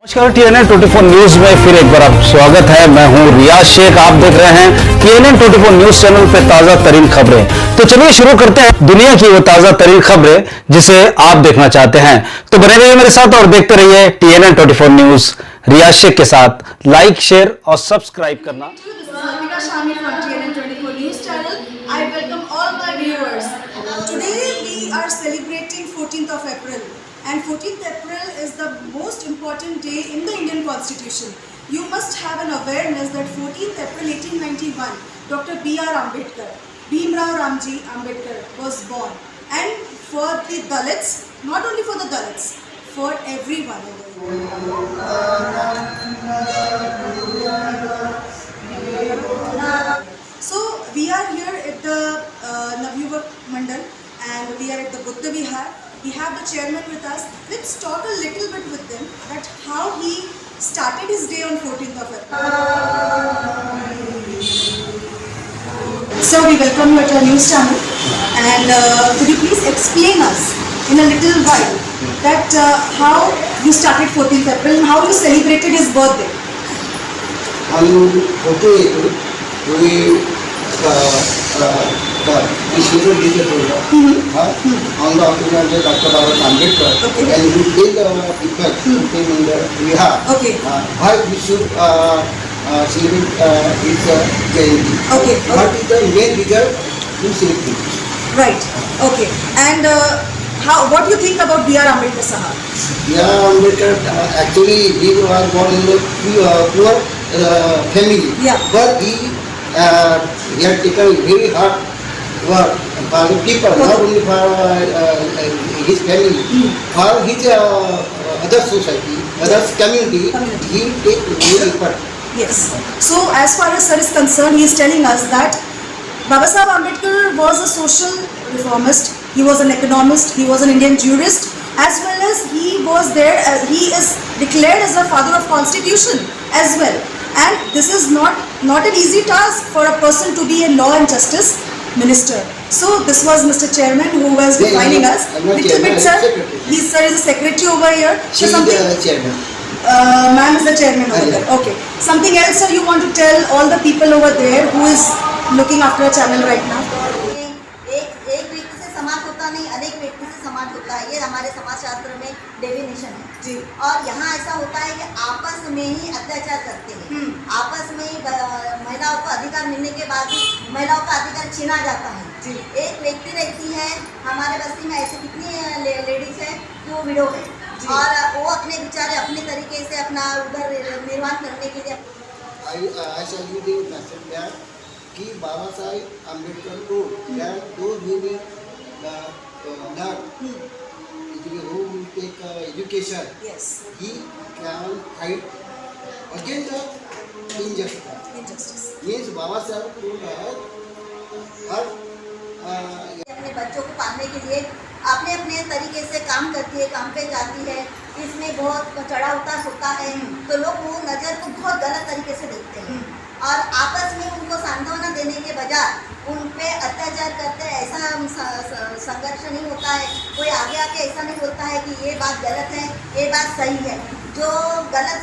नमस्कार, TNN 24 news में फिर एक बार आप स्वागत है। मैं हूं रियाज शेख। आप देख रहे हैं TNN 24 न्यूज चैनल पे ताजा तरीन खबरें। तो चलिए शुरू करते हैं दुनिया की वो ताजा तरीन खबरें जिसे आप देखना चाहते हैं। तो बने रहिए मेरे साथ और देखते रहिए TNN 24 न्यूज रियाज शेख के साथ। लाइक, शेयर और सब्सक्राइब करना। I welcome all my viewers. Today we are celebrating 14th of April, and 14th April is the most important day in the Indian Constitution. You must have an awareness that 14th April 1891, Dr. B.R. Ambedkar, Bhimrao Ramji Ambedkar was born, and for the Dalits, not only for the Dalits, for everyone. So we are here at the Navyuva Mandal, and we are at the Buddha Vihar. We have the chairman with us. Let's talk a little bit with them that how he started his day on 14th of April. So we welcome you at our news channel, and could you please explain us in a little while that how you started 14th April and how you celebrated his birthday? On 14th April, we issued this program on the occasion of Dr. Baba Ambedkar, and we did people in the Bihar. Why we should celebrate his Jayanti? What is the main reason to celebrate? Right. Okay. And what do you think about B.R. Ambedkar Sahab? B.R. Ambedkar actually he was born in the poor family, but he had taken very hard work for the people, not only for his family, for his other society, other community. He take very effort. Yes. So as far as sir is concerned, he is telling us that Baba Saheb Ambedkar was a social reformist. He was an economist. He was an Indian jurist, as well as he was there. He is declared as the father of Constitution as well. And this is not an easy task for a person to be a law and justice minister. So this was Mr. Chairman who was defining us. Little bit, sir. He sir is a secretary over here. She is the chairman. Ma'am is the chairman over there. Okay. Something else, sir, you want to tell all the people over there who is looking after a channel right now? एक व्यक्ति से समाज होता नहीं, अनेक व्यक्ति से समाज होता है। ये हमारे समाजशास्त्र में डेफिनेशन है जी। और यहाँ ऐसा होता है कि आपस में ही अत्याचार करते हैं, आपस में ही महिलाओं को अधिकार मिलने के बाद ही महिलाओं का अधिकार छीना जाता है जी। एक व्यक्ति रहती है हमारे बस्ती में, ऐसे कितनी लेडीज है कि वो विडो है और वो अपने बेचारे अपने तरीके से अपना उधर निर्माण करने के लिए कि बाबा साहेब अम्बेडकर को those who will learn, who will take education, he can fight against the injustice. Means Baba Saheb को हर अपने बच्चों को पालने के लिए अपने अपने तरीके से काम करती है, काम पे जाती है। इसमें बहुत चढ़ा उतार होता है, तो लोग वो नज़र को बहुत गलत तरीके से देखते हैं और आपस में उनको सांत्वना देने के बजाय उन पे अत्याचार करते हैं। ऐसा संघर्ष नहीं होता है, कोई आगे आके ऐसा नहीं होता है कि ये बात गलत है, ये बात सही है। जो गलत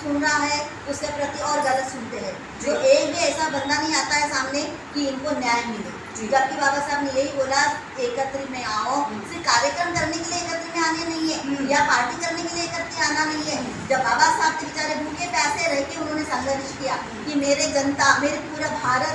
सुन रहा है उसके प्रति और गलत सुनते हैं। जो एक भी ऐसा बंदा नहीं आता है सामने कि इनको न्याय मिले। जबकि बाबा साहब ने यही बोला एकत्रित में आओ, सिर्फ कार्यक्रम करने के लिए एकत्रित में आने नहीं है या पार्टी करने के लिए एकत्रित आना नहीं है। जब बाबा साहब के बेचारे भूखे प्यासे रह के उन्होंने संघर्ष किया कि मेरे जनता, मेरे पूरा भारत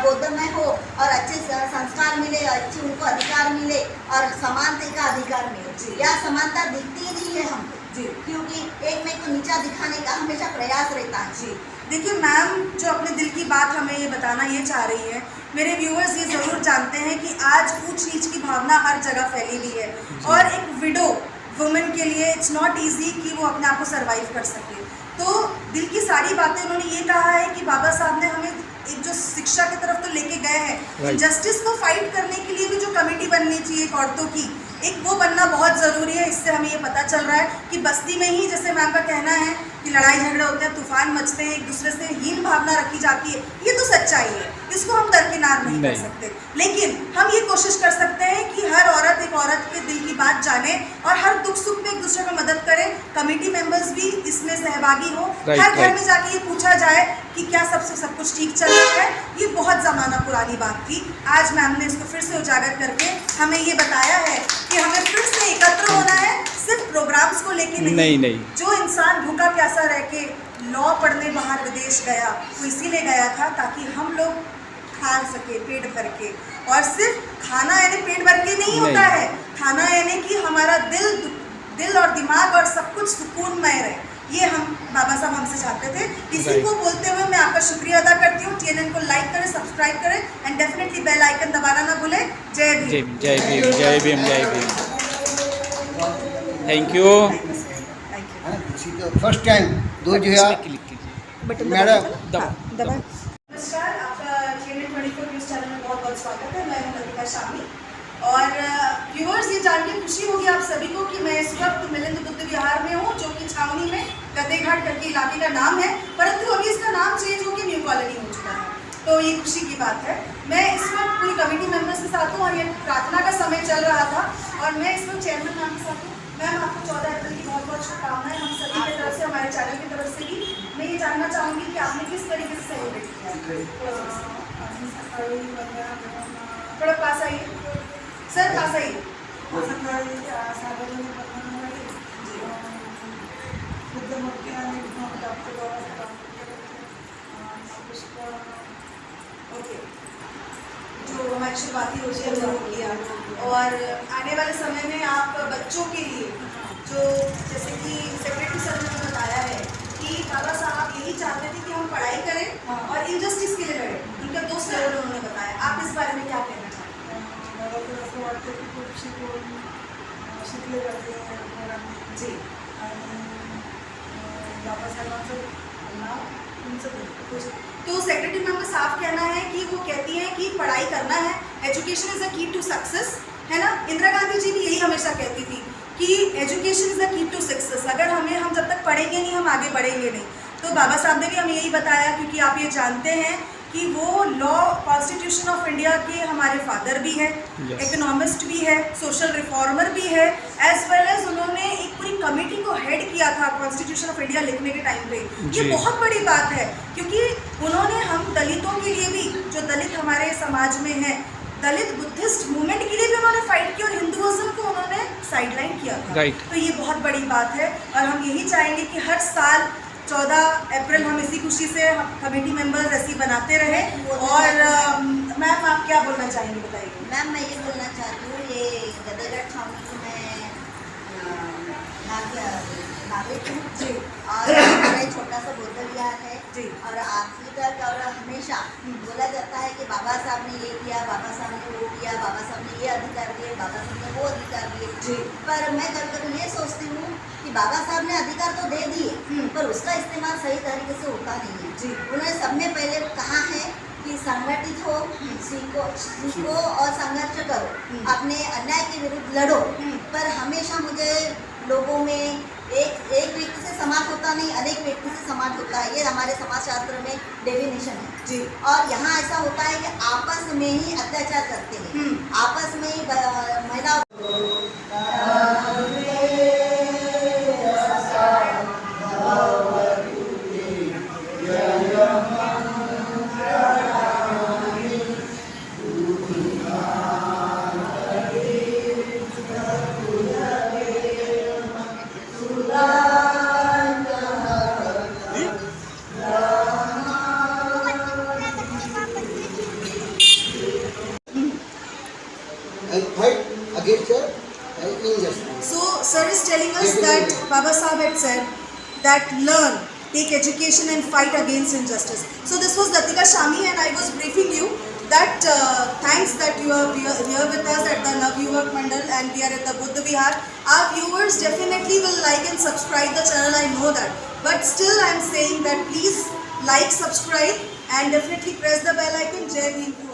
बौद्धमय हो और अच्छे संस्कार मिले, अच्छे उनको अधिकार मिले और समानता का अधिकार मिले। यह समानता दिखती ही नहीं है हमको जी, क्योंकि एक में को नीचा दिखाने का हमेशा प्रयास रहता है जी। देखिए मैम जो अपने दिल की बात हमें ये बताना ये चाह रही है, मेरे व्यूअर्स ये ज़रूर जानते हैं कि आज ऊंच नीच की भावना हर जगह फैली हुई है और एक विडो वुमेन के लिए इट्स नॉट इजी कि वो अपने आप को सर्वाइव कर सके। तो दिल की सारी बातें उन्होंने ये कहा है कि बाबा साहब ने हमें एक जो शिक्षा की तरफ तो लेके गए हैं, जस्टिस को फाइट करने के लिए भी जो कमेटी बननी चाहिए एक औरतों की, एक वो बनना बहुत ज़रूरी है। इससे हमें ये पता चल रहा है कि बस्ती में ही, जैसे मैम का कहना है कि लड़ाई झगड़े होते हैं, तूफान मचते हैं, एक दूसरे से हीन भावना रखी जाती है, ये तो सच्चाई है, इसको हम दरकिनार नहीं कर सकते। लेकिन हम ये कोशिश कर सकते हैं कि हर औरत एक औरत के दिल की बात जाने और हर दुख सुख में एक दूसरे को मदद करे। कमेटी मेंबर्स भी इसमें सहभागी हो, हर घर में जाके ये पूछा जाए कि क्या सब कुछ ठीक चल रहा है। ये बहुत ज़माना पुरानी बात थी। आज मैम ने इसको फिर से उजागर करके हमें ये बताया है कि हमें फिर से एकत्र होना है, सिर्फ प्रोग्राम्स को लेके नहीं। जो इंसान भूखा प्यासा रह के लॉ पढ़ने बाहर विदेश गया, वो इसीलिए गया था ताकि हम लोग खा सके पेट भर के। और सिर्फ खाना यानी पेट भर के नहीं होता है, खाना यानी कि हमारा दिल और दिमाग और सब कुछ सुकूनमय रहे। ये हम बाबा साहब हमसे चाहते थे। इसी को बोलते हुए मैं आपका शुक्रिया अदा करती हूँ। TNN को लाइक करें, सब्सक्राइब करें एंड डेफिनेटली बेल आइकन दबाना ना भूलें। जय भीम, जय भीम, जय भीम, जय Bhim. Thank you. First time दो जो है मैडम नमस्कार, आपका TNN 24 न्यूज़ चैनल में बहुत बहुत स्वागत है। मैं हूं लतिका शामी और व्यूअर्स, ये जान के खुशी होगी आप सभी को कि मैं इस वक्त मिलिंद बुद्ध विहार में हूँ, जो कि छावनी में गद्देघाट करके इलाके का नाम है, परंतु अभी इसका नाम चेंज होकर न्यू कॉलोनी हो चुका है। तो ये खुशी की बात है। मैं इस वक्त पूरी कमेटी मेंबर्स के साथ हूँ और ये प्रार्थना का समय चल रहा था और मैं इस वक्त चेयरमैन मैम के साथ हूँ। मैम, आपको 14 अप्रैल की बहुत बहुत शुभकामनाएं हम सभी की तरफ से, हमारे चैनल की तरफ से भी। मैं ये जानना चाहूँगी कि आपने किस तरीके से सेलिब्रेट किया। थोड़ा पास आइए सर, पास आइए। ओके, जो हमारी शुरुआती योजना जो किया और आने वाले समय में आप बच्चों के लिए जो, जैसे कि सेक्रेटरी सर ने बताया है कि बाबा साहब यही चाहते थे कि हम पढ़ाई करें और इनजस्टिस के लिए लड़ें। उनका 2 स्लोगन उन्होंने बताया, आप इस बारे में क्या कहना चाहते हैं? जी, तो सेक्रेटरी मैम का साफ कहना है कि वो कहती हैं कि पढ़ाई करना है, education is the key to success, है ना। इंदिरा गांधी जी भी यही हमेशा कहती थी कि education is the key to success. अगर हम जब तक पढ़ेंगे नहीं, हम आगे बढ़ेंगे नहीं। तो बाबा साहब ने भी हमें यही बताया, क्योंकि आप ये जानते हैं कि वो लॉ कॉन्स्टिट्यूशन ऑफ इंडिया के हमारे फादर भी हैं, इकोनॉमिस्ट भी है, सोशल रिफॉर्मर भी है, एज वेल एज उन्होंने एक पूरी कमेटी को हेड किया था कॉन्स्टिट्यूशन ऑफ इंडिया लिखने के टाइम पे। ये बहुत बड़ी बात है, क्योंकि उन्होंने हम दलितों के लिए भी, जो दलित हमारे समाज में हैं, दलित बुद्धिस्ट मूवमेंट के लिए भी उन्होंने फाइट की और हिंदुइज्म को उन्होंने साइडलाइन किया था। तो ये बहुत बड़ी बात है और हम यही चाहेंगे कि हर साल 14 अप्रैल हम इसी खुशी से कमेटी मेंबर्स ऐसी बनाते रहे। और मैम, आप क्या बोलना चाहेंगे, बताइए। मैम, मैं ये बोलना चाहती हूँ, ये गद्देघाट छावनी को मैं नागरिक हूँ जी, और हमारा एक छोटा सा बौद्ध विहार है जी, और आखिरी तक और हमेशा बोला जाता है कि बाबा साहब ने ये किया, बाबा साहब ने वो किया, बाबा साहब ने ये अधिकार दिए, बाबा साहब ने वो अधिकार दिए जी। पर मैं कभी ये सोचती हूँ कि बाबा साहब ने अधिकार तो दे दिए, पर उसका इस्तेमाल सही तरीके से होता नहीं है जी। उन्होंने सबने पहले कहा है कि संगठित हो, सीखो और संघर्ष करो, अपने अन्याय के विरुद्ध लड़ो। पर हमेशा मुझे लोगों में एक व्यक्ति से समाज होता नहीं, अनेक व्यक्ति से समाज होता है, ये हमारे समाज शास्त्र में डेफिनेशन है जी। और यहाँ ऐसा होता है कि आपस में ही अत्याचार करते हैं, आपस में ही महिला fight against injustice. So sir is telling us that Baba Sahib had said that learn, take education and fight against injustice. So this was Latika Shami and I was briefing you that thanks that you are here with us at the Navyuvak Mandal and we are at the Buddha Vihar. Our viewers definitely will like and subscribe the channel, I know that. But still I am saying that please like, subscribe and definitely press the bell icon. Jai Hind.